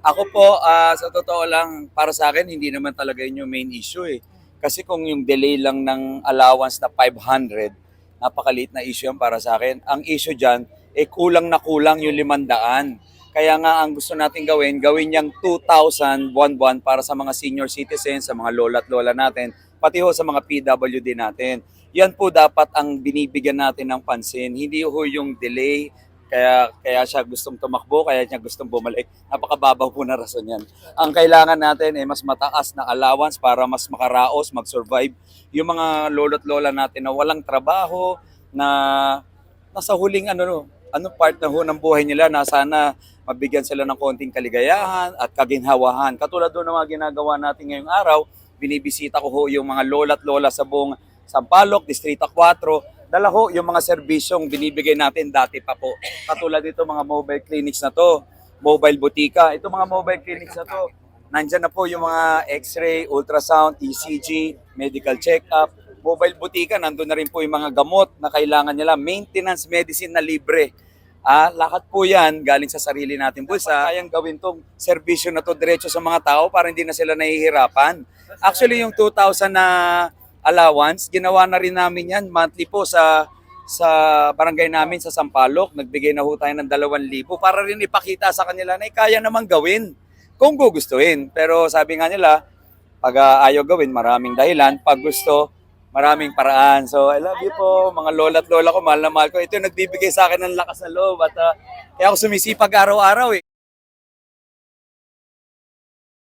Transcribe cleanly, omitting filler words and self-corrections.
Ako po, sa totoo lang, para sa akin, hindi naman talaga yun yung main issue eh. Kasi kung yung delay lang ng allowance na 500, napakaliit na issue yan para sa akin. Ang issue dyan, kulang na kulang yung 500. Kaya nga ang gusto natin gawin niyang 2,000 buwan-buwan para sa mga senior citizens, sa mga lola at lola natin, pati ho sa mga PWD natin. Yan po dapat ang binibigyan natin ng pansin. Hindi ho yung delay, kaya siya gustong tumakbo, kaya niya gustong bumalik. Napakababaw po na rason yan. Ang kailangan natin ay mas mataas na allowance para mas makaraos, mag-survive. Yung mga lolo't lola natin na walang trabaho, na nasa huling part na ho ng buhay nila na sana mabigyan sila ng konting kaligayahan at kaginhawahan. Katulad doon ng mga ginagawa natin ngayong araw, binibisita ko ho yung mga lola at lola sa buong Sampaloc, Distrito 4, dala ho yung mga serbisyong binibigay natin dati pa po. Katulad dito mga mobile clinics na to, mobile butika. Ito mga mobile clinics na to, nandyan na po yung mga x-ray, ultrasound, ECG, medical check-up. Mobile butika, nandun na rin po yung mga gamot na kailangan nila, maintenance medicine na libre. Lahat po yan galing sa sarili natin bulsa. Kayang gawin tong serbisyo na to diretso sa mga tao para hindi na sila nahihirapan. Actually, yung 2,000 na allowance, ginawa na rin namin yan monthly po sa barangay namin sa Sampaloc. Nagbigay na ho tayo ng 2,000 para rin ipakita sa kanila na kaya namang gawin kung gugustuhin. Pero sabi nga nila, pag ayaw gawin, maraming dahilan. Pag gusto, maraming paraan. So, I love you po, mga lola at lola ko, mahal na mahal ko. Ito yung nagbibigay sa akin ng lakas ng loob at kaya ako sumisipag araw-araw eh.